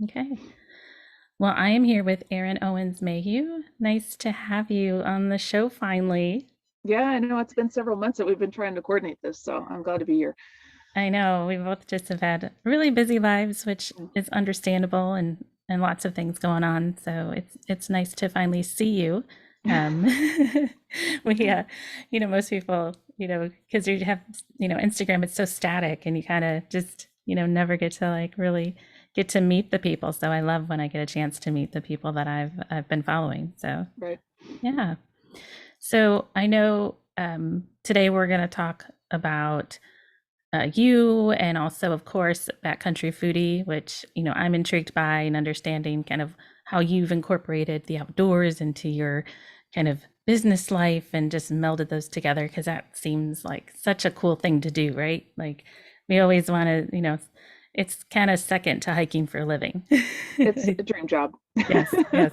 Okay. Well, I am here with Erin Owens Mayhew. Nice to have you on the show finally. Yeah, I know it's been several months that we've been trying to coordinate this, so I'm glad to be here. I know we both just have had really busy lives, which Mm. is understandable and lots of things going on. So it's nice to finally see you. Um, we most people, because you have, Instagram, it's so static and you kind of just, never get to like really get to meet the people. So I love when I get a chance to meet the people that I've been following. So Right. yeah. So I know today we're going to talk about you and also, of course, Backcountry Foodie, which, I'm intrigued by and understanding kind of how you've incorporated the outdoors into your kind of business life and just melded those together because that seems like such a cool thing to do, right? Like we always want to, it's kind of second to hiking for a living. It's a dream job. Yes, yes.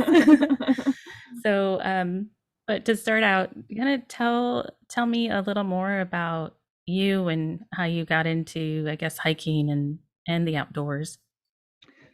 So, but to start out, you gonna tell me a little more about you and how you got into, I guess, hiking and the outdoors.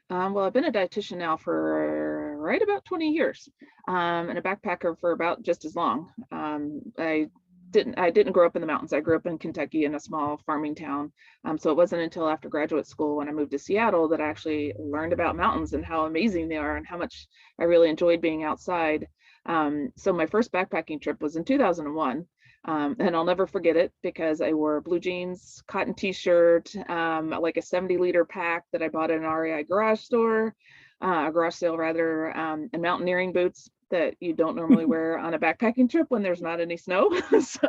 Well, I've been a dietitian now for right about 20 years, and a backpacker for about just as long. I didn't grow up in the mountains. I grew up in Kentucky in a small farming town. So it wasn't until after graduate school when I moved to Seattle that I actually learned about mountains and how amazing they are and how much I really enjoyed being outside. So my first backpacking trip was in 2001. And I'll never forget it because I wore blue jeans, cotton t-shirt, like a 70-liter pack that I bought at an REI garage store, a garage sale rather, and mountaineering boots that you don't normally wear on a backpacking trip when there's not any snow. So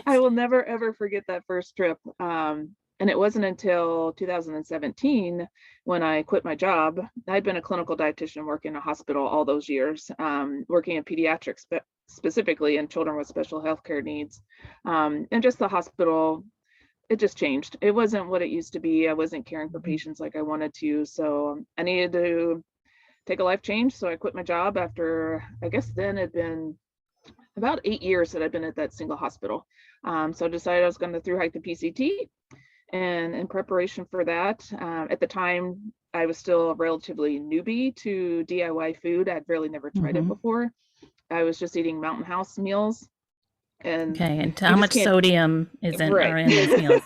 I will never ever forget that first trip. And it wasn't until 2017 when I quit my job. I'd been a clinical dietitian working in a hospital all those years, working in pediatrics, specifically in children with special health care needs. And just the hospital, it just changed. It wasn't what it used to be. I wasn't caring for patients like I wanted to. So I needed to take a life change. So I quit my job after, I guess then it'd been about 8 years that I've been at that single hospital. So I decided I was going to through hike the PCT. And in preparation for that, at the time, I was still a relatively newbie to DIY food. I'd really never tried it Hmm. before. I was just eating mountain house meals, and Okay, and you how just much can't. sodium isn't are Right. in those meals?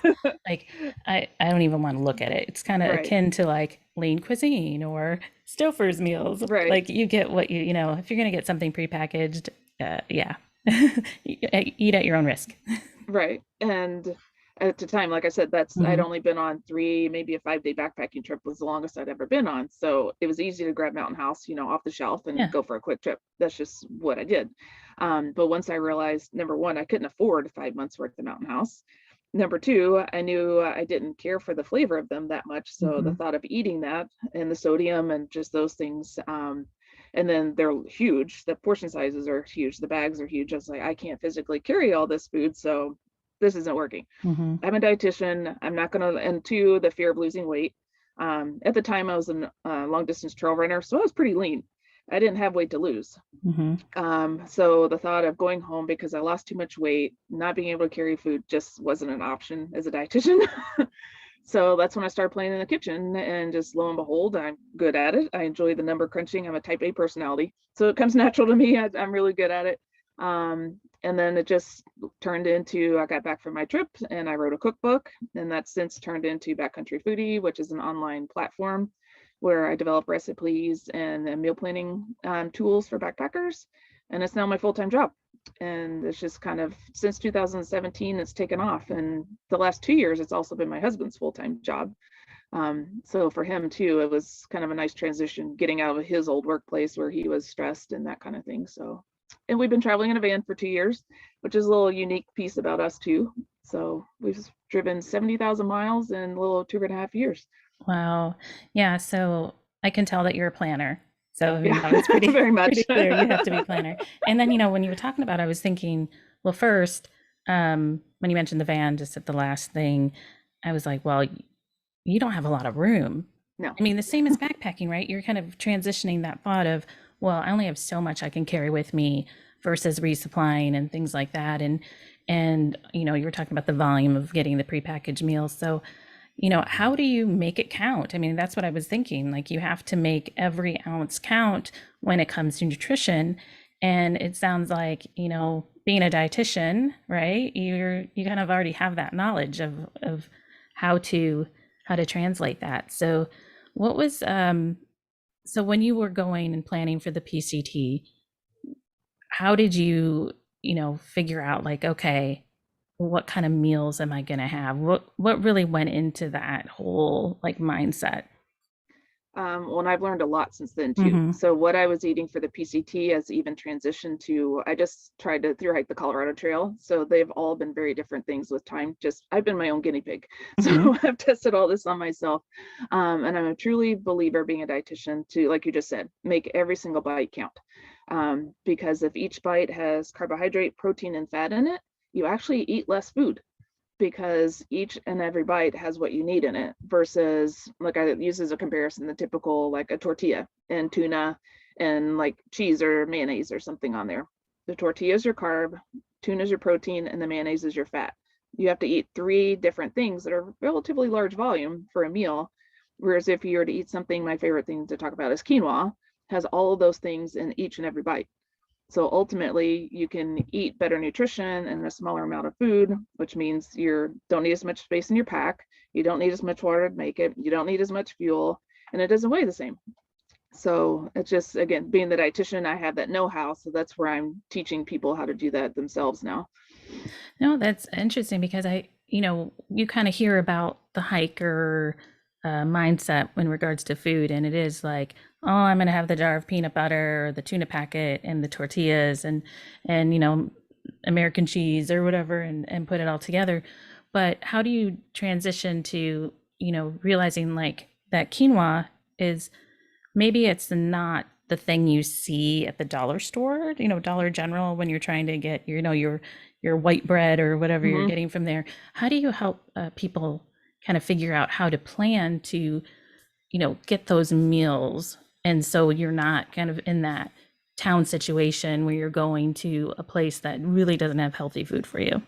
Like, I don't even want to look at it. It's kind of Right. akin to like lean cuisine or Stouffer's meals. Right. Like you get what if you're gonna get something prepackaged, yeah, eat at your own risk. Right. And at the time, like I said, that's I'd Hmm. only been on three, maybe a 5-day backpacking trip was the longest I'd ever been on. So it was easy to grab Mountain House, off the shelf and Yeah. go for a quick trip. That's just what I did. But once I realized, number one, I couldn't afford 5 months worth of Mountain House. Number two, I knew I didn't care for the flavor of them that much. So the Hmm. thought of eating that and the sodium and just those things, and then they're huge. The portion sizes are huge. The bags are huge. I was like, I can't physically carry all this food, so this isn't working. Hmm. I'm a dietitian. I'm not going to, and two, the fear of losing weight. At the time, I was a long distance trail runner, so I was pretty lean. I didn't have weight to lose. Hmm. So the thought of going home because I lost too much weight, not being able to carry food just wasn't an option as a dietitian. So that's when I started playing in the kitchen, and just lo and behold, I'm good at it. I enjoy the number crunching. I'm a type A personality, so it comes natural to me. I'm really good at it. And then it just turned into, I got back from my trip and I wrote a cookbook, and that's since turned into Backcountry Foodie, which is an online platform where I develop recipes and meal planning tools for backpackers. And it's now my full-time job. And it's just kind of since 2017, it's taken off. And the last 2 years, it's also been my husband's full-time job. So for him too, it was kind of a nice transition getting out of his old workplace where he was stressed and that kind of thing. So, and we've been traveling in a van for 2 years, which is a little unique piece about us too. So we've driven 70,000 miles in a little 2.5 years. Wow. Yeah. So I can tell that you're a planner. So I mean Yeah, that was pretty very pretty much. clear. You have to be a planner. And then when you were talking about, it, I was thinking, well, first, when you mentioned the van, just at the last thing, I was like, well, you don't have a lot of room. No. I mean, the same as backpacking, right? You're kind of transitioning that thought of, well, I only have so much I can carry with me versus resupplying and things like that. And you were talking about the volume of getting the prepackaged meals. So how do you make it count? I mean, that's what I was thinking. Like, you have to make every ounce count when it comes to nutrition. And it sounds like, being a dietitian, right? You kind of already have that knowledge of how to how to translate that. So what was so when you were going and planning for the PCT, how did you, figure out like, okay, what kind of meals am I going to have? What really went into that whole like mindset? Well, and I've learned a lot since then too. Mm-hmm. So what I was eating for the PCT has even transitioned to, I just tried to thru hike the Colorado Trail. So they've all been very different things with time. Just I've been my own guinea pig. Mm-hmm. So I've tested all this on myself. And I'm a truly believer being a dietitian to, like you just said, make every single bite count. Because if each bite has carbohydrate, protein, and fat in it, you actually eat less food because each and every bite has what you need in it versus, like, I use as a comparison the typical like a tortilla and tuna and like cheese or mayonnaise or something on there. The tortilla is your carb, tuna is your protein, and the mayonnaise is your fat. You have to eat three different things that are relatively large volume for a meal. Whereas if you were to eat something, my favorite thing to talk about is quinoa, has all of those things in each and every bite. So ultimately, you can eat better nutrition and a smaller amount of food, which means you don't need as much space in your pack. You don't need as much water to make it. You don't need as much fuel, and it doesn't weigh the same. So it's just, again, being the dietitian, I have that know-how. So that's where I'm teaching people how to do that themselves now. No, that's interesting because you kind of hear about the hiker mindset in regards to food, and it is like, oh, I'm going to have the jar of peanut butter or the tuna packet and the tortillas and American cheese or whatever, and put it all together. But how do you transition to realizing like that quinoa is maybe it's not the thing you see at the dollar store, Dollar General when you're trying to get your white bread or whatever you're Mm-hmm. getting from there. How do you help people kind of figure out how to plan to, get those meals, and so you're not kind of in that town situation where you're going to a place that really doesn't have healthy food for you?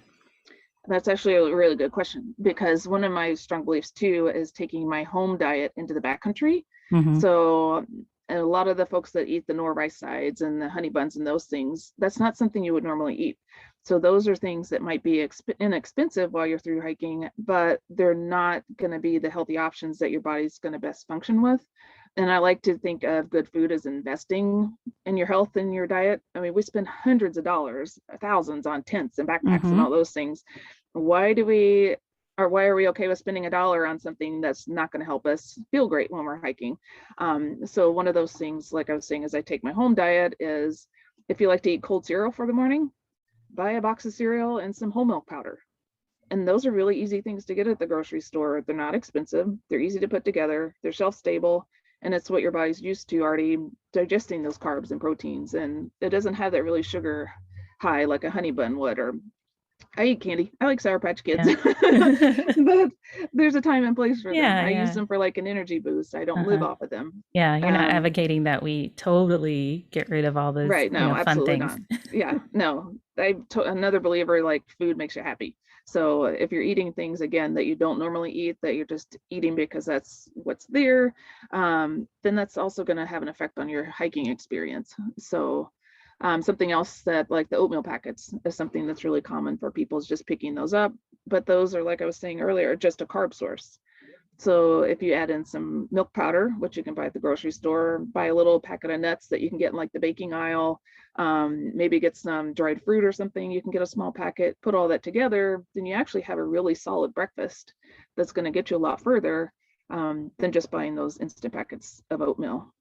That's actually a really good question because one of my strong beliefs too is taking my home diet into the backcountry. Mm-hmm. So and a lot of the folks that eat the nor-rice sides and the honey buns and those things, that's not something you would normally eat. So those are things that might be inexpensive while you're thru hiking, but they're not going to be the healthy options that your body's going to best function with. And I like to think of good food as investing in your health and your diet. I mean, we spend hundreds of dollars, thousands on tents and backpacks and Mm-hmm. all those things. Why are we okay with spending $1 on something that's not going to help us feel great when we're hiking? So one of those things, like I was saying, as I take my home diet is, if you like to eat cold cereal for the morning, buy a box of cereal and some whole milk powder. And those are really easy things to get at the grocery store. They're not expensive. They're easy to put together. They're shelf stable. And it's what your body's used to already digesting those carbs and proteins. And it doesn't have that really sugar high like a honey bun would. Or I eat candy. I like Sour Patch Kids. Yeah. But there's a time and place for them. Yeah, I use yeah. them for like an energy boost. I don't live Uh-huh. off of them. Yeah, you're not Um, advocating that we totally get rid of all those, Right. No, fun absolutely things. not. Yeah, no. Another believer, like, food makes you happy. So if you're eating things again that you don't normally eat, that you're just eating because that's what's there, then that's also going to have an effect on your hiking experience. So something else that, like the oatmeal packets, is something that's really common for people, is just picking those up. But those are, like I was saying earlier, just a carb source. So if you add in some milk powder, which you can buy at the grocery store, buy a little packet of nuts that you can get in like the baking aisle, maybe get some dried fruit or something, you can get a small packet, put all that together, then you actually have a really solid breakfast that's going to get you a lot further than just buying those instant packets of oatmeal.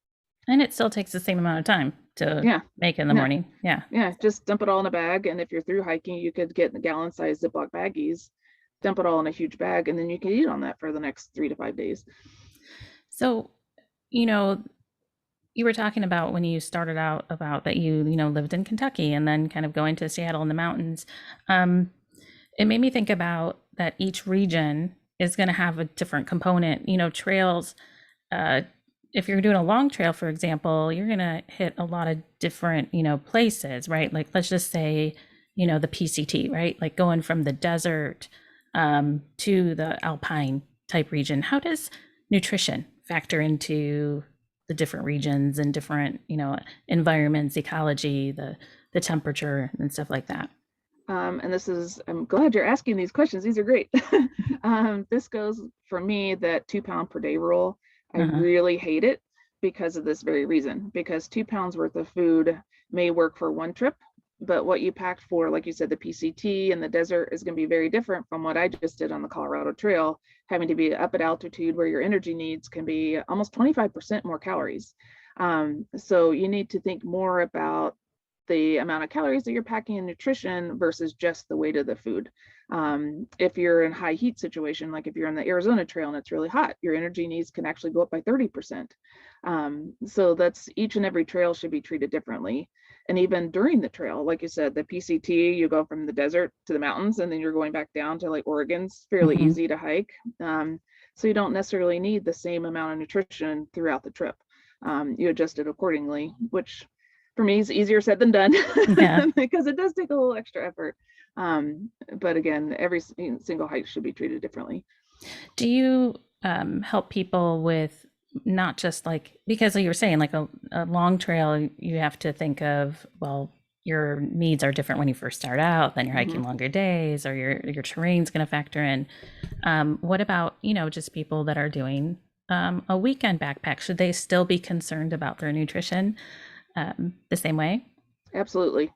And it still takes the same amount of time to Yeah, make in the yeah, morning. Yeah. yeah. Just dump it all in a bag. And if you're thru hiking, you could get gallon-sized Ziploc baggies, dump it all in a huge bag, and then you can eat on that for the next 3 to 5 days. So, you know, you were talking about when you started out about that you lived in Kentucky and then kind of going to Seattle in the mountains. Um, it made me think about that each region is going to have a different component. Trails. Uh, if you're doing a long trail, for example, you're going to hit a lot of different places, right? Like let's just say the PCT, right? Like going from the desert to the alpine type region, how does nutrition factor into the different regions and different, environments, ecology, the temperature and stuff like that? And I'm glad you're asking these questions. These are great. This goes for me, that 2 pound per day rule. I Uh-huh. really hate it because of this very reason, because 2 pounds worth of food may work for one trip, but what you packed for, like you said, the PCT and the desert is going to be very different from what I just did on the Colorado Trail, having to be up at altitude where your energy needs can be almost 25% more calories. So you need to think more about the amount of calories that you're packing in nutrition versus just the weight of the food. If you're in high heat situation, like if you're on the Arizona Trail and it's really hot, your energy needs can actually go up by 30%. So that's, each and every trail should be treated differently. And even during the trail, like you said, the PCT, you go from the desert to the mountains and then you're going back down to like Oregon's fairly Hmm. easy to hike. So you don't necessarily need the same amount of nutrition throughout the trip. You adjust it accordingly, which for me is easier said than done Yeah. because it does take a little extra effort. But again, every single hike should be treated differently. Do you help people with not just like, because like you were saying, like a long trail, you have to think of, well, your needs are different when you first start out, then you're hiking Mhm. longer days, or your terrain's going to factor in. What about, just people that are doing a weekend backpack? Should they still be concerned about their nutrition the same way? Absolutely.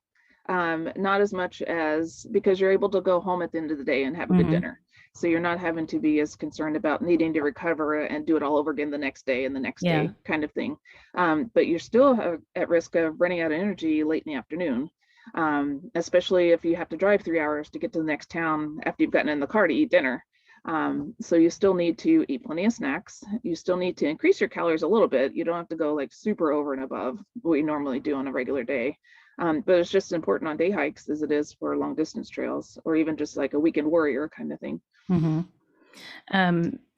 Not as much as, because you're able to go home at the end of the day and have a good Hmm. dinner. So you're not having to be as concerned about needing to recover and do it all over again the next day and the next Yeah. day kind of thing. But you're still at risk of running out of energy late in the afternoon, especially if you have to drive 3 hours to get to the next town after you've gotten in the car to eat dinner. So you still need to eat plenty of snacks. You still need to increase your calories a little bit. You don't have to go like super over and above what you normally do on a regular day. But it's just important on day hikes as it is for long distance trails or even just like a weekend warrior kind of thing. Hmm.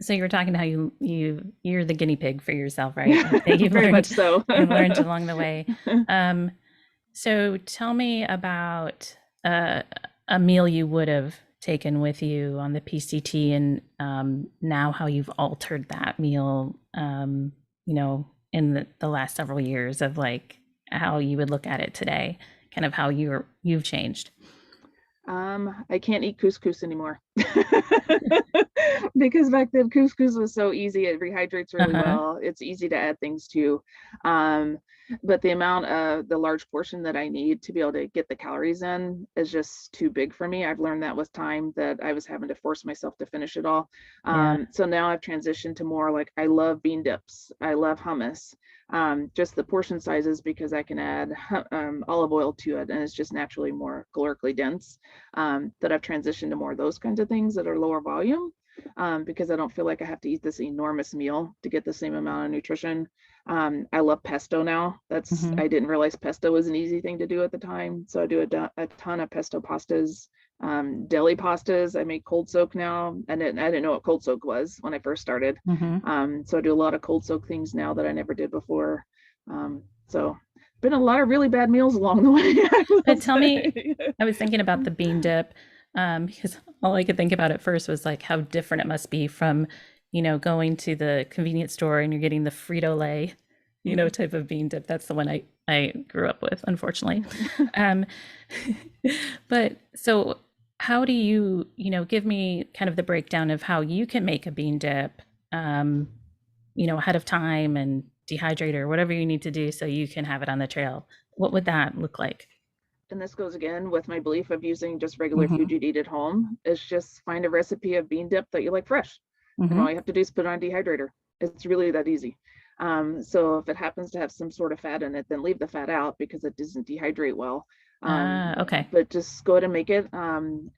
So you were talking how you're the guinea pig for yourself, right? That you've Very much learned so. you've learned along the way. Um, so tell me about a meal you would have taken with you on the PCT, and now how you've altered that meal, in the last several years of like how you would look at it today, kind of how you've changed. I can't eat couscous anymore because back then couscous was so easy. It rehydrates really Uh-huh. well. It's easy to add things to. Um, but the amount of the large portion that I need to be able to get the calories in is just too big for me. I've learned that with time that I was having to force myself to finish it all. Yeah. So now I've transitioned to more like, I love bean dips. I love hummus. Just the portion sizes, because I can add olive oil to it and it's just naturally more calorically dense. That I've transitioned to more of those kinds of things that are lower volume, because I don't feel like I have to eat this enormous meal to get the same amount of nutrition. I love pesto now. Hmm. I didn't realize pesto was an easy thing to do at the time. So I do a ton of pesto pastas, deli pastas. I make cold soak now. I didn't know what cold soak was when I first started. Hmm. So I do a lot of cold soak things now that I never did before. So been a lot of really bad meals along the way, I will But tell me, say. I was thinking about the bean dip, because all I could think about at first was like how different it must be from, going to the convenience store and you're getting the Frito-Lay, Mhm. type of bean dip. That's the one I grew up with, unfortunately. Um, but so how do you, give me kind of the breakdown of how you can make a bean dip, um, ahead of time and dehydrate or whatever you need to do so you can have it on the trail. What would that look like? And this goes again with my belief of using just regular Hmm. food you'd eat at home. Is just find a recipe of bean dip that you like fresh. And all Hmm. you have to do is put it on a dehydrator. It's really that easy. So if it happens to have some sort of fat in it, then leave the fat out because it doesn't dehydrate well. Okay. But just go ahead and make it. And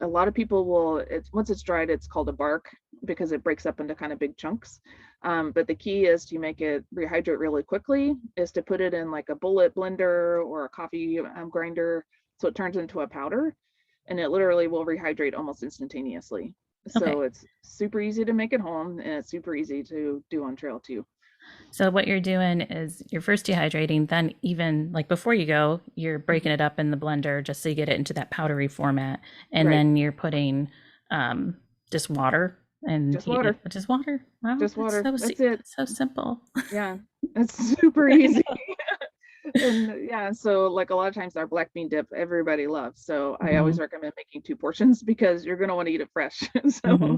a lot of people will, once it's dried, it's called a bark because it breaks up into kind of big chunks. But the key is to make it rehydrate really quickly, is to put it in like a bullet blender or a coffee grinder, so it turns into a powder, and it literally will rehydrate almost instantaneously. Okay. So it's super easy to make at home and it's super easy to do on trail too. So what you're doing is you're first dehydrating, then even like before you go, you're Mhm. breaking it up in the blender just so you get it into that powdery format, and Right. then you're putting um, just water. and Just water, just water. Wow, just water. That's it. that's so simple. Yeah, it's super easy. And yeah, so like a lot of times our black bean dip everybody loves. So I Hmm. always recommend making 2 portions because you're gonna want to eat it fresh. So Hmm.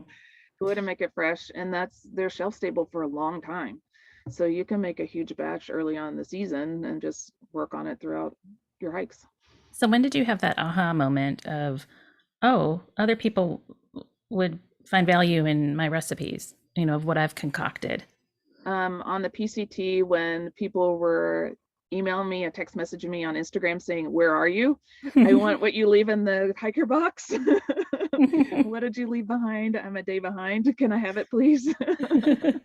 go ahead and make it fresh, and they're shelf stable for a long time. So you can make a huge batch early on in the season and just work on it throughout your hikes. So when did you have that aha moment of, oh, other people would find value in my recipes, of what I've concocted? On the PCT, when people were emailing me and text messaging me on Instagram saying, "Where are you? I want what you leave in the hiker box." What did you leave behind? I'm a day behind. Can I have it, please? Can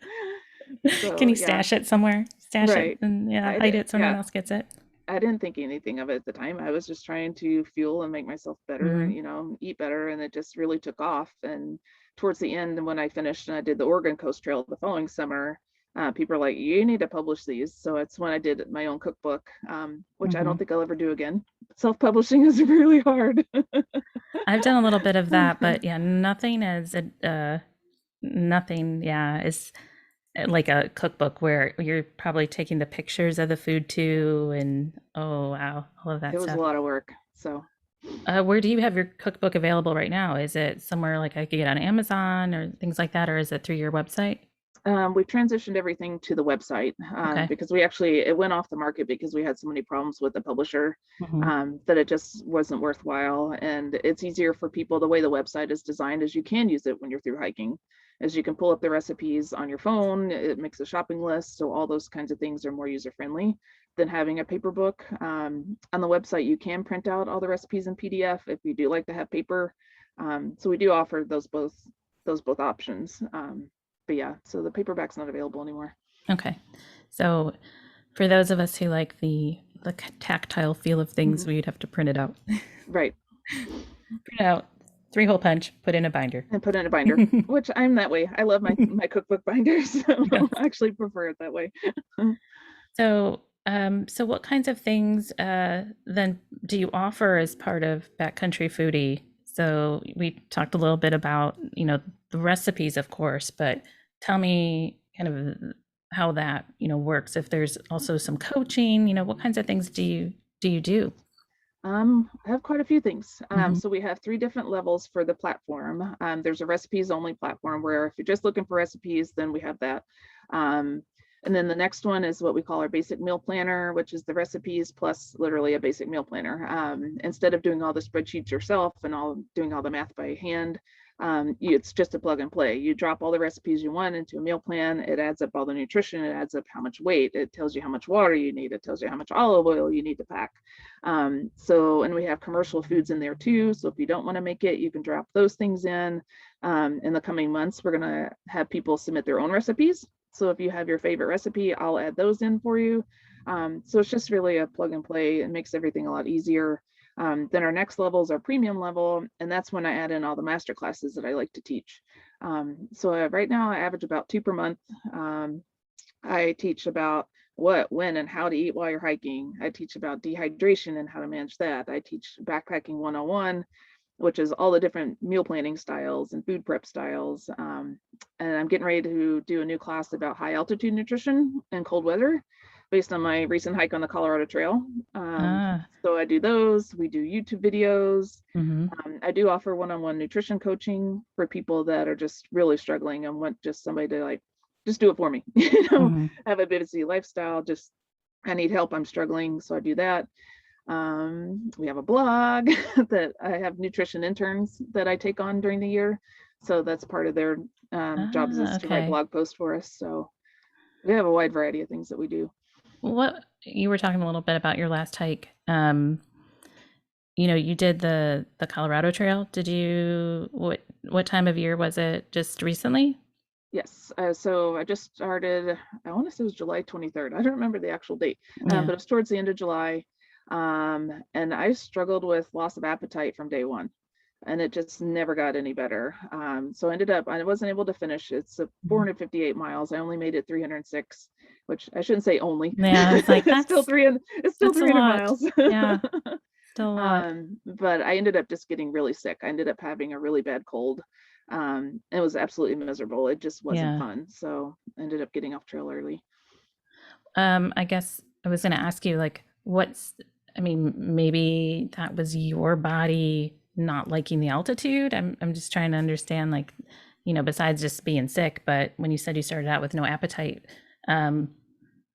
So you yeah, stash it somewhere? Stash it right. and yeah, I hide did, it so no one yeah. else gets it. I didn't think anything of it at the time. I was just trying to fuel and make myself better, Hmm. eat better, and it just really took off. And towards the end, when I finished and I did the Oregon Coast Trail the following summer, people are like, "You need to publish these." So it's when I did my own cookbook, which I Hmm. don't think I'll ever do again. Self-publishing is really hard. I've done a little bit of that, but yeah, nothing, yeah, is like a cookbook where you're probably taking the pictures of the food too, and oh wow, all of It that was a stuff. lot of work. So Where do you have your cookbook available right now? Is it somewhere like I could get on Amazon or things like that, or is it through your website? we've transitioned everything to the website Okay. because it went off the market because we had so many problems with the publisher Hmm. that it just wasn't worthwhile. And it's easier for people the way the website is designed is you can use it when you're through hiking, as you can pull up the recipes on your phone. It makes a shopping list, so all those kinds of things are more user friendly than having a paper book. On the website, you can print out all the recipes in PDF if you do like to have paper. So we do offer those both options. But yeah, so the paperback's not available anymore. Okay. So for those of us who like the tactile feel of things, Mhm. we'd have to print it out. Right. Print it out, 3-hole punch, put in a binder. And put in a binder, which I'm that way. I love my cookbook binders, so Yeah. I actually prefer it that way. So what kinds of things then do you offer as part of Backcountry Foodie? So we talked a little bit about, the recipes, of course, but tell me kind of how that, works. If there's also some coaching, what kinds of things do you do? I have quite a few things. Hmm. So we have 3 different levels for the platform. There's a recipes only platform where if you're just looking for recipes, then we have that. Um, and then the next one is what we call our basic meal planner, which is the recipes plus literally a basic meal planner. Instead of doing all the spreadsheets yourself and doing all the math by hand, it's just a plug and play. You drop all the recipes you want into a meal plan. It adds up all the nutrition. It adds up how much weight. It tells you how much water you need. It tells you how much olive oil you need to pack. And we have commercial foods in there too. So if you don't want to make it, you can drop those things in. In the coming months, we're going to have people submit their own recipes. So if you have your favorite recipe, I'll add those in for you. So it's just really a plug and play. It makes everything a lot easier. Then our next level is our premium level, and that's when I add in all the master classes that I like to teach. So right now I average about 2 per month. I teach about what, when, and how to eat while you're hiking. I teach about dehydration and how to manage that. I teach backpacking 101, which is all the different meal planning styles and food prep styles. And I'm getting ready to do a new class about high altitude nutrition and cold weather based on my recent hike on the Colorado Trail. Ah. So I do those. We do YouTube videos. Hmm. I do offer one-on-one nutrition coaching for people that are just really struggling and want just somebody to like just do it for me. Hmm. Have a busy lifestyle. Just I need help. I'm struggling, so I do that. We have a blog that I have nutrition interns that I take on during the year, so that's part of their jobs is to write Okay. blog posts for us. So we have a wide variety of things that we do. What you were talking a little bit about your last hike. You did the Colorado Trail. Did you what time of year was it? Just recently? Yes. So I just started, I want to say it was July 23rd. I don't remember the actual date, Yeah. but it was towards the end of July. And I struggled with loss of appetite from day one, and it just never got any better. So I wasn't able to finish. It's a Mhm. 458 miles. I only made it 306, which I shouldn't say only. Yeah, it's like It's still 300, it's still that's a 300 lot. miles. Yeah, still a lot. But I ended up just getting really sick. I ended up having a really bad cold. It was absolutely miserable. It just wasn't Yeah. fun. So I ended up getting off trail early. I guess I was going to ask you, like, I mean, maybe that was your body not liking the altitude. I'm just trying to understand, like, besides just being sick, but when you said you started out with no appetite, um,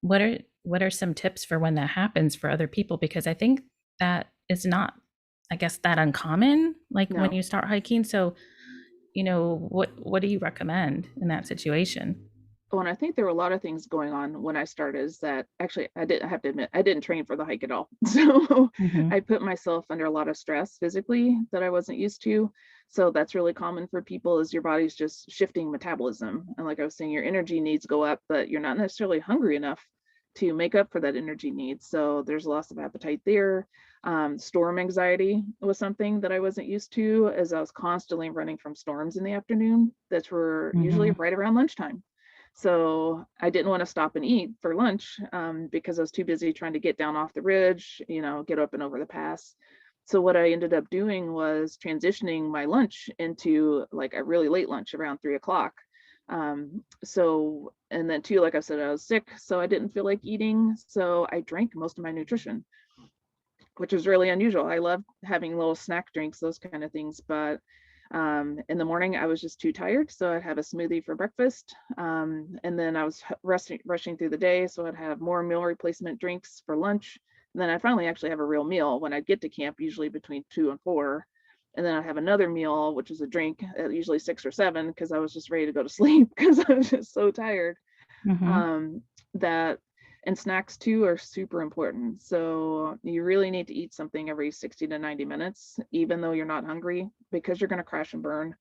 what are some tips for when that happens for other people? Because I think that is not, I guess, that uncommon, like when No. you start hiking. So, what do you recommend in that situation? Oh, and I think there were a lot of things going on when I started is that actually I have to admit, I didn't train for the hike at all. So Hmm. I put myself under a lot of stress physically that I wasn't used to. So that's really common for people is your body's just shifting metabolism. And like I was saying, your energy needs go up, but you're not necessarily hungry enough to make up for that energy need. So there's loss of appetite there. Storm anxiety was something that I wasn't used to as I was constantly running from storms in the afternoon that were usually Hmm. right around lunchtime. So I didn't want to stop and eat for lunch because I was too busy trying to get down off the ridge, get up and over the pass. So what I ended up doing was transitioning my lunch into like a really late lunch around 3 o'clock. And then too, like I said, I was sick, so I didn't feel like eating. So I drank most of my nutrition, which was really unusual. I love having little snack drinks, those kind of things, but in the morning I was just too tired, so I'd have a smoothie for breakfast, and then I was rushing through the day, so I'd have more meal replacement drinks for lunch, and then I finally actually have a real meal when I get to camp, usually between 2 and 4, and then I have another meal, which is a drink at usually 6 or 7, because I was just ready to go to sleep because I was just so tired. Hmm. um, that and snacks too are super important. So you really need to eat something every 60 to 90 minutes, even though you're not hungry, because you're going to crash and burn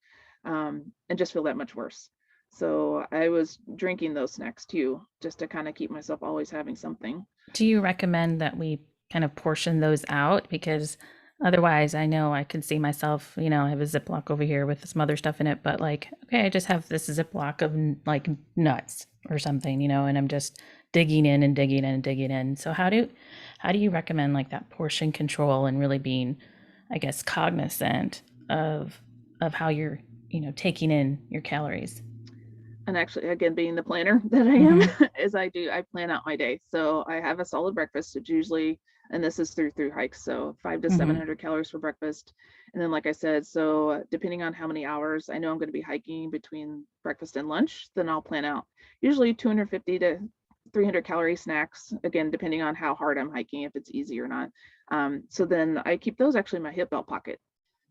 and just feel that much worse. So I was drinking those snacks too, just to kind of keep myself always having something. Do you recommend that we kind of portion those out? Because otherwise, I know I could see myself, I have a Ziploc over here with some other stuff in it, but like, okay, I just have this Ziploc of like nuts or something, and I'm just digging in and digging in and digging in. So how do you recommend like that portion control and really being, I guess, cognizant of how you're, taking in your calories? And actually, again, being the planner that I am, Mm-hmm. is I plan out my day. So I have a solid breakfast. It's usually, and this is through hikes, so 5 to 700 calories for breakfast. And then, like I said, so depending on how many hours I know I'm going to be hiking between breakfast and lunch, then I'll plan out usually 250 to 300 calorie snacks, again, depending on how hard I'm hiking, if it's easy or not. So then I keep those actually in my hip belt pocket.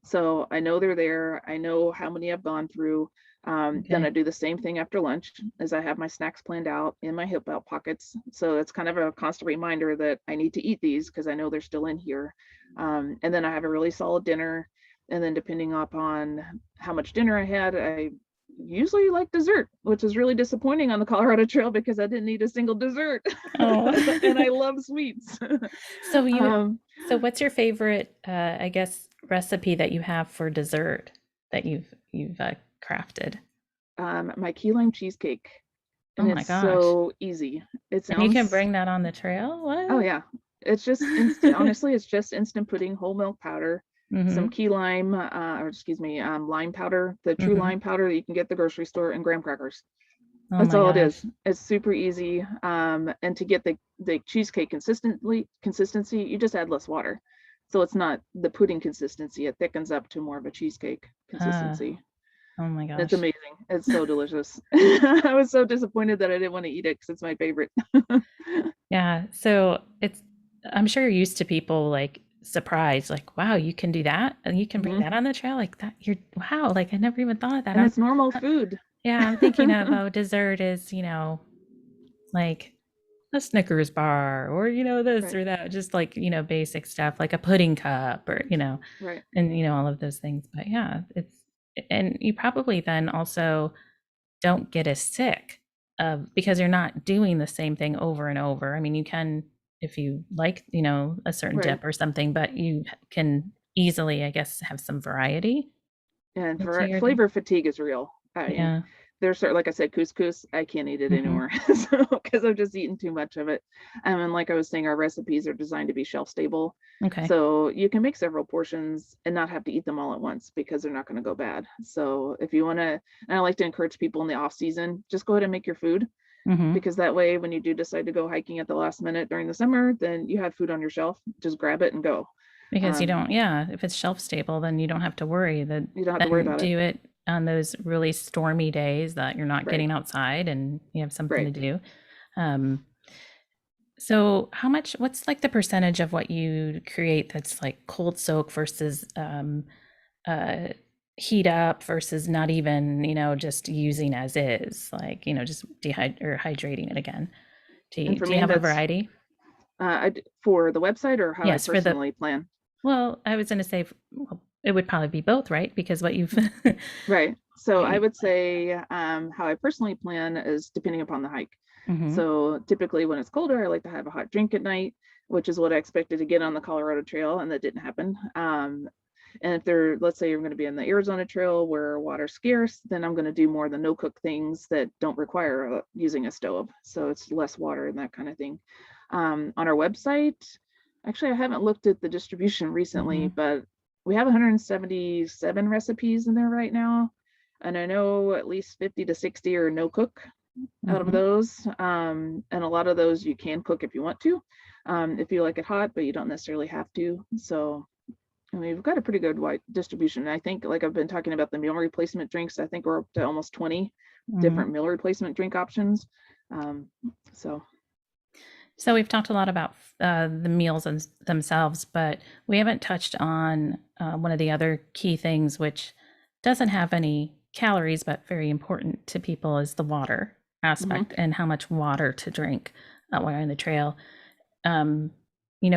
So I know they're there. I know how many I've gone through. Then I Okay. do the same thing after lunch as I have my snacks planned out in my hip belt pockets. So it's kind of a constant reminder that I need to eat these because I know they're still in here. And then I have a really solid dinner. And then depending upon how much dinner I had, I usually like dessert, which is really disappointing on the Colorado Trail because I didn't eat a single dessert. Oh. And I love sweets. So you um, so what's your favorite I guess recipe that you have for dessert that you've crafted? my key lime cheesecake, Oh and my it's gosh. so easy. It And you can sounds, bring that on the trail? oh What? yeah, it's just instant. Honestly, it's just instant pudding, whole milk powder, some Mhm. key lime, or excuse me, lime powder, the true Mhm. lime powder that you can get at the grocery store, and graham crackers. Oh That's my all it is. gosh. It's super easy. And to get the cheesecake consistency, you just add less water. So it's not the pudding consistency. It thickens up to more of a cheesecake Uh, consistency. oh my It's gosh. amazing. It's so delicious. I was so disappointed that I didn't want to eat it because it's my favorite. Yeah, so I'm sure you're used to people like surprised, like, wow, you can do that and you can bring Mhm. that on the trail like that. You're wow, like I never even thought of that. And it's normal food. Yeah, I'm thinking of dessert is, like a Snickers bar or, this Right, or that, just like, basic stuff like a pudding cup or, right, and, all of those things. But yeah, and you probably then also don't get as sick because you're not doing the same thing over and over. I mean, you can if you like, a certain right. dip or something, but you can easily, I guess, have some variety And into your, flavor fatigue is real. I mean, yeah. there's certain, like I said, couscous, I can't eat it Hmm. anymore. So, because I've just eaten too much of it. And like I was saying, our recipes are designed to be shelf stable. Okay. So you can make several portions and not have to eat them all at once because they're not going to go bad. So if you want to, and I like to encourage people in the off season, just go ahead and make your food, Hmm. because that way, when you do decide to go hiking at the last minute during the summer, then you have food on your shelf. Just grab it and go. Because you Um, don't, yeah, if it's shelf stable, then you don't have to worry that you don't have to worry then about it. do it on those really stormy days that you're not Right. getting outside and you have something to Right. do. Um, so how much, what's like the percentage of what you create that's like cold soak versus uh, heat up versus not even, just using as is, like, just or hydrating it again? And for Do you me, have a that's variety? for the website or how I Yes, for the, personally plan. well, I was going to say, well, it would probably be both, right? Because what you've, Right. So I right. would say how I personally plan is depending upon the hike. Hmm. So typically when it's colder, I like to have a hot drink at night, which is what I expected to get on the Colorado Trail, and that didn't happen. And if they're, let's say you're going to be in the Arizona Trail where water's scarce, then I'm going to do more of the no cook things that don't require using a stove. So it's less water and that kind of thing. On our website, actually, I haven't looked at the distribution recently, Hmm. but we have 177 recipes in there right now. And I know at least 50 to 60 are no cook out of Hmm. those. And a lot of those you can cook if you want to, if you like it hot, but you don't necessarily have to. So, I mean, we've got a pretty good wide distribution. I think, like I've been talking about the meal replacement drinks, I think we're up to almost 20 Hmm. different meal replacement drink options. Um, so, So we've talked a lot about the meals themselves, but we haven't touched on one of the other key things, which doesn't have any calories, but very important to people, is the water mhm, aspect and how much water to drink while on the trail. Um,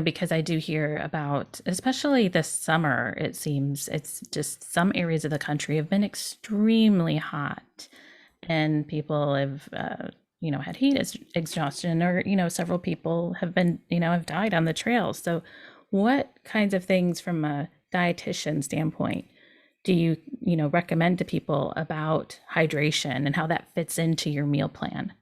because I do hear about, especially this summer, it seems it's just some areas of the country have been extremely hot and people have had heat exhaustion, or several people have been have died on the trail. So what kinds of things from a dietitian standpoint do you recommend to people about hydration and how that fits into your meal plan?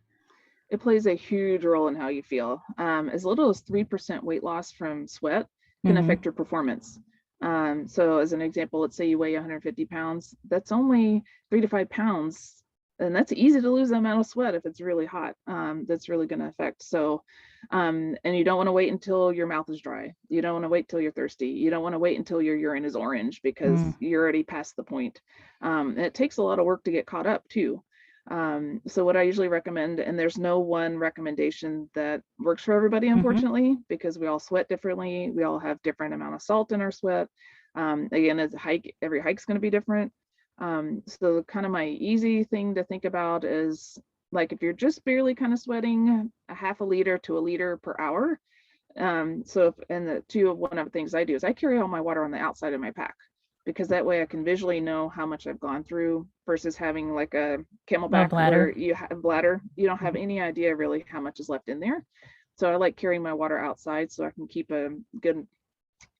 it plays a huge role in how you feel. As little as 3% weight loss from sweat can Mm-hmm. affect your performance. So, as an example, let's say you weigh 150 pounds, that's only 3 to 5 pounds. And that's easy to lose that amount of sweat if it's really hot. That's really going to affect. So, and you don't want to wait until your mouth is dry. You don't want to wait till you're thirsty. You don't want to wait until your urine is orange because Mm. you're already past the point. And it takes a lot of work to get caught up too. So what I usually recommend, and there's no one recommendation that works for everybody, Mm-hmm. unfortunately, because we all sweat differently. We all have different amount of salt in our sweat. Again, as a hike, every hike's going to be different. So kind of my easy thing to think about is like if you're just barely kind of sweating, a half a liter to a liter per hour. So if, and the two of one of the things I do is I carry all my water on the outside of my pack, because that way I can visually know how much I've gone through versus having like a Oh, camelback where bladder. you have bladder, you don't have any idea really how much is left in there. So I like carrying my water outside so I can keep a good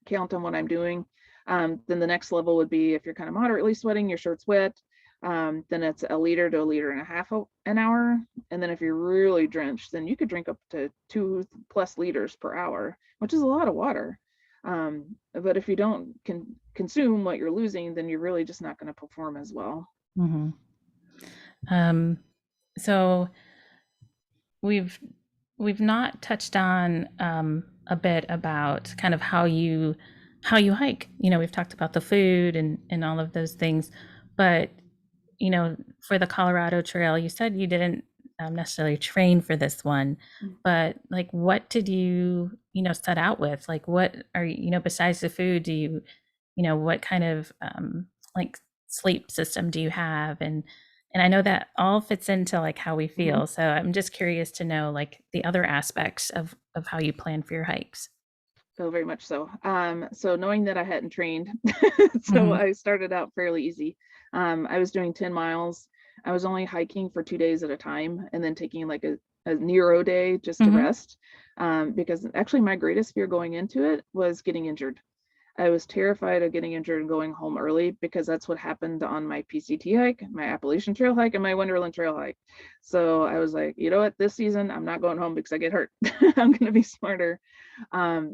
count on what I'm doing. Then the next level would be if you're kind of moderately sweating, your shirt's wet, then it's a liter to a liter and a half an hour. And then if you're really drenched, then you could drink up to 2+ liters per hour, which is a lot of water. But if you don't consume what you're losing, then you're really just not going to perform as well. Mm-hmm. um, so we've not touched on a bit about kind of how you hike. We've talked about the food and all of those things, but for the Colorado Trail, you said you didn't necessarily train for this one, but like, what did you set out with? Like, what are besides the food? Do you what kind of like sleep system do you have? And I know that all fits into like how we Mm-hmm. feel. So I'm just curious to know like the other aspects of how you plan for your hikes. So very much so. So knowing that I hadn't trained, so Mm-hmm. I started out fairly easy. I was doing 10 miles. I was only hiking for 2 days at a time and then taking like a Nero day just to Mm-hmm. rest. Because actually my greatest fear going into it was getting injured. I was terrified of getting injured and going home early because that's what happened on my PCT hike, my Appalachian Trail hike, and my Wonderland Trail hike. So I was like, you know what, this season I'm not going home because I get hurt. I'm going to be smarter.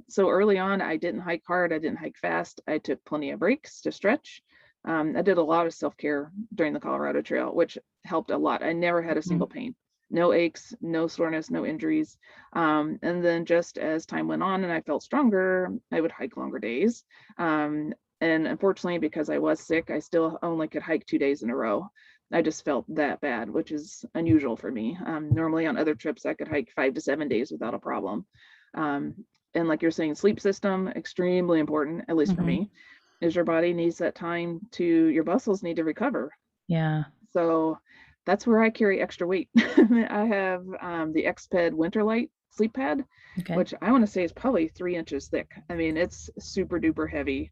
So early on, I didn't hike hard. I didn't hike fast. I took plenty of breaks to stretch. I did a lot of self-care during the Colorado Trail, which helped a lot. I never had a single pain, no aches, no soreness, no injuries. And then just as time went on and I felt stronger, I would hike longer days. And unfortunately, because I was sick, I still only could hike 2 days in a row. I just felt that bad, which is unusual for me. Normally on other trips, I could hike 5 to 7 days without a problem. And like you're saying, sleep system, extremely important, at least for me, is your body needs that time to, your muscles need to recover. Yeah. So that's where I carry extra weight. I have the Xped Winterlight sleep pad, which I want to say is probably 3 inches thick. I mean, it's super duper heavy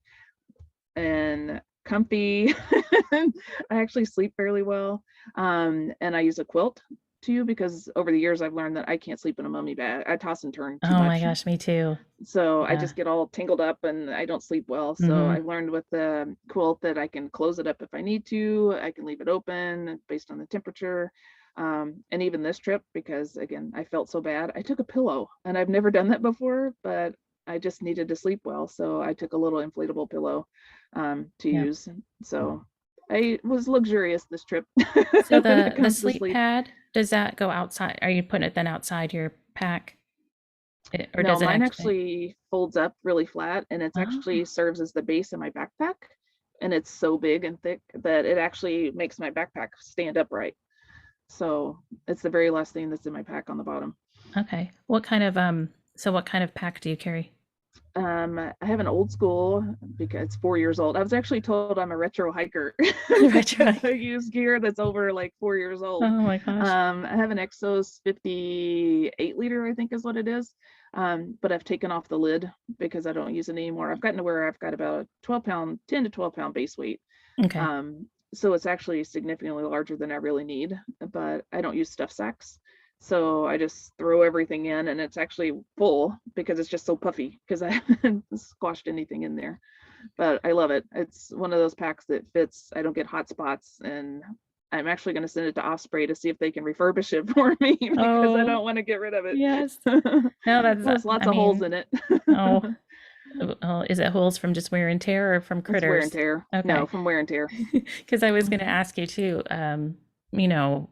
and comfy. I actually sleep fairly well. And I use a quilt too, because over the years I've learned that I can't sleep in a mummy bag. I toss and turn too Oh much. my gosh, me too. So Yeah. I just get all tangled up and I don't sleep well. So I've learned with the quilt that I can close it up if I need to. I can leave it open based on the temperature. And even this trip, because again, I felt so bad, I took a pillow, and I've never done that before, but I just needed to sleep well. So I took a little inflatable pillow to use. So I was luxurious this trip So when it the comes to sleep sleep. pad, does that go outside? Are you putting it then outside your pack? Or No, does it mine actually? actually folds up really flat, and it's actually Oh, serves as the base of my backpack. And it's so big and thick that it actually makes my backpack stand upright. So it's the very last thing that's in my pack on the bottom. okay. What kind of so what kind of pack do you carry? I have an old school because it's 4 years old. I was actually told I'm a retro hiker Retro. because I use gear that's over like 4 years old. Oh my gosh. I have an Exos 58 liter, I think is what it is. But I've taken off the lid because I don't use it anymore. I've gotten to where I've got about a 12-pound, 10 to 12-pound base weight. Okay. So it's actually significantly larger than I really need, but I don't use stuff sacks. So I just throw everything in, and it's actually full because it's just so puffy because I haven't squashed anything in there. But I love it. It's one of those packs that fits. I don't get hot spots, and I'm actually going to send it to Osprey to see if they can refurbish it for me because I Oh, don't want to get rid of it. yes. No, that's There's lots I of holes mean, in it. oh, oh, is it holes from just wear and tear or from It's wear and critters? tear. No, Okay. from wear and tear. Because I was going to ask you too, you know,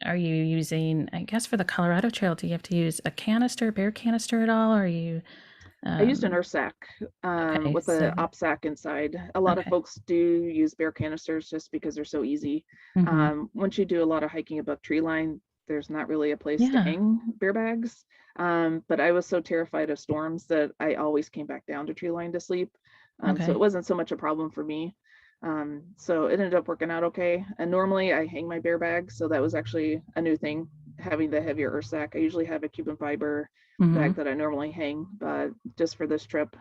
are you using, I guess for the Colorado Trail, do you have to use a canister, bear canister at all? Or are you, I used an um, earth sack okay, with so, a op sack inside. A lot of okay. folks do use bear canisters just because they're so easy. Mm-hmm. Once you do a lot of hiking above tree line, there's not really a place to Yeah. hang bear bags. But I was so terrified of storms that I always came back down to tree line to sleep. So it Okay. wasn't so much a problem for me. So it ended up working out okay. And normally I hang my bear bag. So that was actually a new thing, having the heavier earth sack. I usually have a Cuban fiber Mm-hmm. bag that I normally hang, but just for this trip,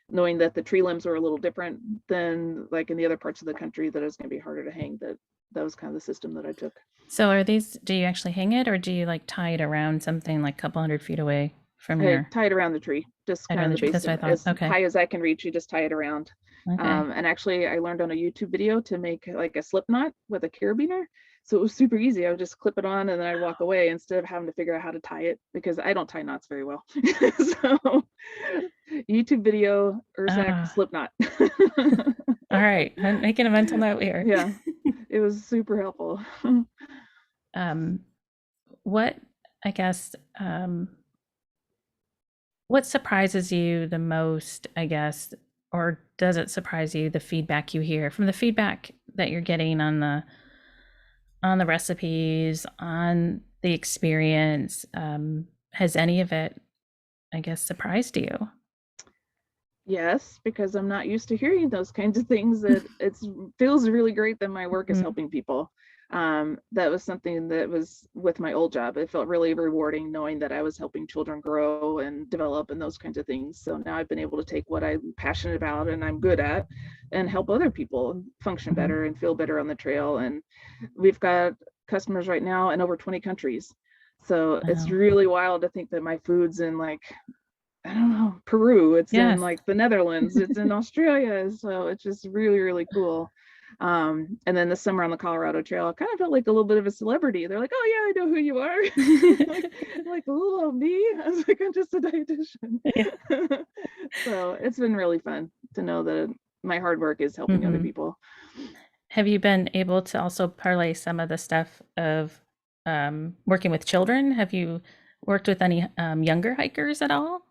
knowing that the tree limbs were a little different than like in the other parts of the country, that it's going to be harder to hang, that was kind of the system that I took. So are these, do you actually hang it or do you like tie it around something like a couple hundred feet away from I your, tie it around the tree, just tied kind around of the the tree? base That's of what I thought. as Okay. high as I can reach. You just tie it around. Okay. And actually, I learned on a YouTube video to make like a slip knot with a carabiner. So it was super easy. I would just clip it on and then I'd walk away instead of having to figure out how to tie it because I don't tie knots very well. So YouTube video, Ursac Ah, slip knot. all right. I'm making a mental note here. Yeah, it was super helpful. um, what, I guess, what surprises you the most, I guess, or does it surprise you the feedback you hear from the feedback that you're getting on the recipes, on the experience? Has any of it, I guess, surprised you? Yes, because I'm not used to hearing those kinds of things. That it feels really great that my work is Mhm. helping people. That was something that was with my old job. It felt really rewarding knowing that I was helping children grow and develop and those kinds of things. So now I've been able to take what I'm passionate about and I'm good at and help other people function Mhm. better and feel better on the trail. And we've got customers right now in over 20 countries. So it's Wow. really wild to think that my food's in like I don't know, Peru, it's in Yes. like the Netherlands, it's in Australia. So it's just really, really cool. And then this summer on the Colorado Trail, I kind of felt like a little bit of a celebrity. They're like, oh yeah, I know who you are. like little me. I was like, I'm just a dietitian. Yeah. So it's been really fun to know that my hard work is helping other Hmm. people. Have you been able to also parlay some of the stuff of working with children? Have you worked with any younger hikers at all?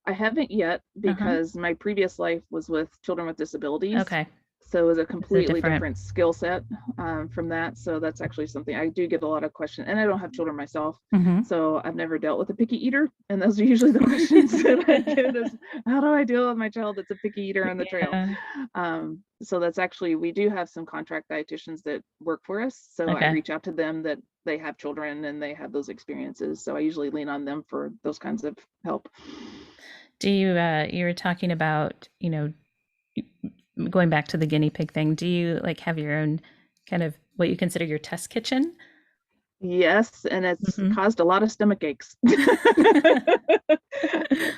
I haven't yet Uh-huh. because my previous life was with children with disabilities. Okay. So it was a It's a completely different. different skill set from that. So that's actually something I do get a lot of questions, and I don't have children myself. Hmm. So I've never dealt with a picky eater. And those are usually the questions that I get is, how do I deal with my child that's a picky eater on the trail? Yeah. So that's actually, we do have some contract dietitians that work for us. So I Okay. reach out to them that they have children and they have those experiences. So I usually lean on them for those kinds of help. Do you, you were talking about, going back to the guinea pig thing, do you like have your own kind of what you consider your test kitchen? Yes, and it's Hmm. caused a lot of stomach aches.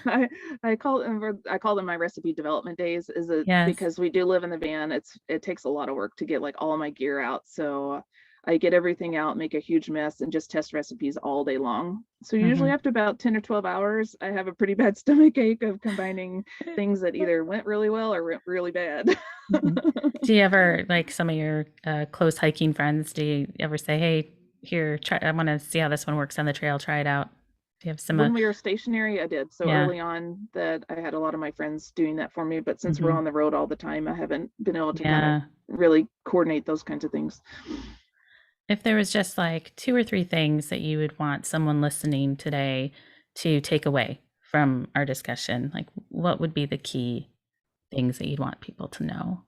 I I call them my recipe development days. Is it Yes. because we do live in the van? It takes a lot of work to get like all of my gear out. So I get everything out, make a huge mess, and just test recipes all day long. So usually Hmm. after about 10 or 12 hours, I have a pretty bad stomach ache of combining things that either went really well or went really bad. Hmm. Do you ever like some of your close hiking friends? Do you ever say, "Hey, here, try. I want to see how this one works on the trail. Try it out." Do you have some? When we were stationary, I did. So Yeah. early on that I had a lot of my friends doing that for me, but since we're Hmm. on the road all the time, I haven't been able to kind of Yeah. really coordinate those kinds of things. If there was just like two or three things that you would want someone listening today to take away from our discussion, like what would be the key things that you'd want people to know?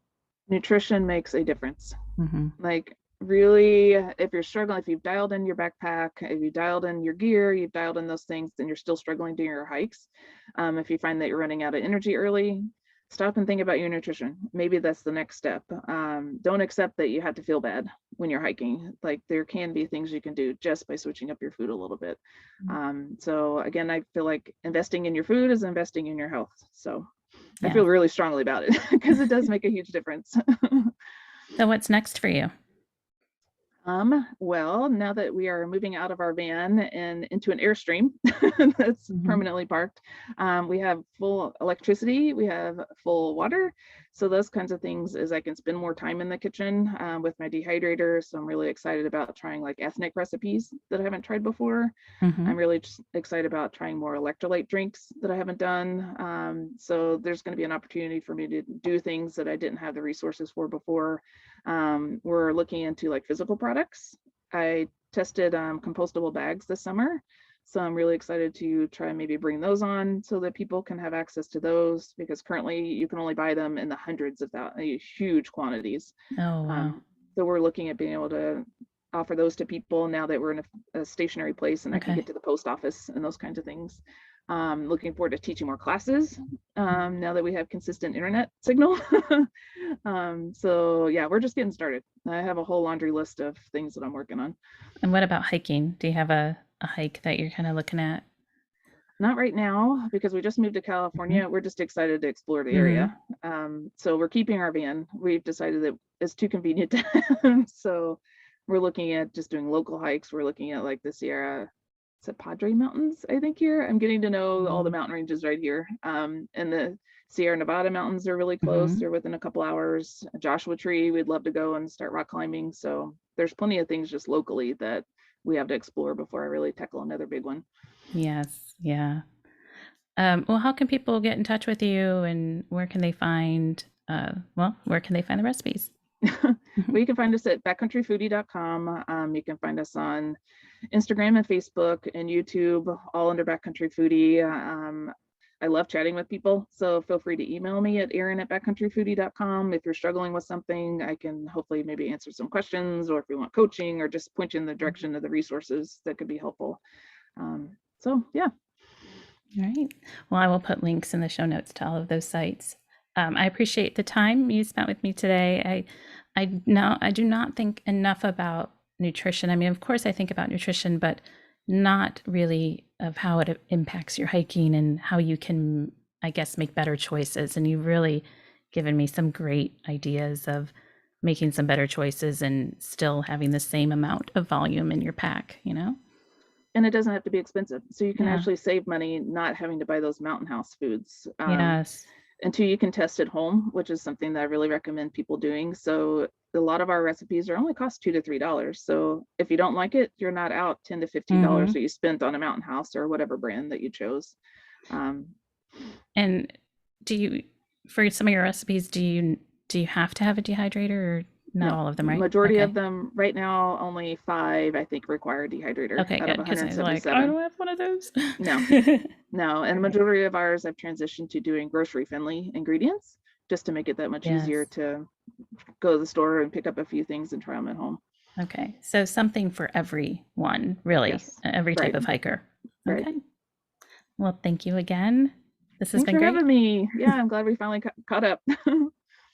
Nutrition makes a difference. Hmm. Like really, if you're struggling, if you've dialed in your backpack, if you dialed in your gear, you've dialed in those things, then you're still struggling doing your hikes. If you find that you're running out of energy early, stop and think about your nutrition. Maybe that's the next step. Don't accept that you have to feel bad when you're hiking. Like there can be things you can do just by switching up your food a little bit. So again, I feel like investing in your food is investing in your health. So I Yeah. feel really strongly about it because it does make a huge difference. So what's next for you? Well, now that we are moving out of our van and into an Airstream that's Hmm. permanently parked, we have full electricity, we have full water. So those kinds of things is I can spend more time in the kitchen with my dehydrator. So I'm really excited about trying like ethnic recipes that I haven't tried before. Hmm. I'm really just excited about trying more electrolyte drinks that I haven't done. So there's going to be an opportunity for me to do things that I didn't have the resources for before. We're looking into like physical products. I tested compostable bags this summer. So I'm really excited to try and maybe bring those on so that people can have access to those because currently you can only buy them in the hundreds of huge quantities. Oh, wow. So we're looking at being able to offer those to people now that we're in a stationary place and I can Okay. get to the post office and those kinds of things. Looking forward to teaching more classes now that we have consistent internet signal. So yeah, we're just getting started. I have a whole laundry list of things that I'm working on. And what about hiking? Do you have a hike that you're kind of looking at? Not right now because we just moved to Hmm. California. We're just excited to explore the area. Hmm. So we're keeping our van. We've decided that it's too convenient. So we're looking at just doing local hikes. We're looking at like the Sierra, is it Padre Mountains, I think here. I'm getting to know all the mountain ranges right here. And the Sierra Nevada mountains are really close. Hmm. They're within a couple hours. Joshua Tree, we'd love to go and start rock climbing. So there's plenty of things just locally that we have to explore before I really tackle another big one. Yes. Yeah. Well, how can people get in touch with you and where can they find, where can they find the recipes? Well, Mhm. you can find us at backcountryfoodie.com. You can find us on Instagram and Facebook and YouTube, all under Backcountry Foodie. I love chatting with people, so feel free to email me at erin@backcountryfoodie.com. If you're struggling with something, I can hopefully maybe answer some questions, or if you want coaching, or just point you in the direction of the resources that could be helpful. So yeah, All right. Well, I will put links in the show notes to all of those sites. I appreciate the time you spent with me today. I do not think enough about nutrition. I mean, of course, I think about nutrition, but not really of how it impacts your hiking and how you can, I guess, make better choices. And you've really given me some great ideas of making some better choices and still having the same amount of volume in your pack, you know? And it doesn't have to be expensive. So you can Yeah. actually save money not having to buy those mountain house foods. Yes. And two, you can test at home, which is something that I really recommend people doing. So a lot of our recipes are only cost $2 to $3. So if you don't like it, you're not out $10 to $15 Hmm. that you spent on a mountain house or whatever brand that you chose. Um, And do you, for some of your recipes, do you have to have a dehydrator or not no, all of them, right? majority of Okay. them right now, only 5, I think, require a dehydrator Okay, out of good. Because I was like, I 177. don't have one of those. No, no. And the Right. majority of ours, I've transitioned to doing grocery friendly ingredients just to make it that much Yes. easier to go to the store and pick up a few things and try them at home. Okay. So something for everyone, really, Yes. every type Right. of hiker. Right. Okay. Well, thank you again. This has Thanks been for great. having me. Yeah, I'm glad we finally caught up.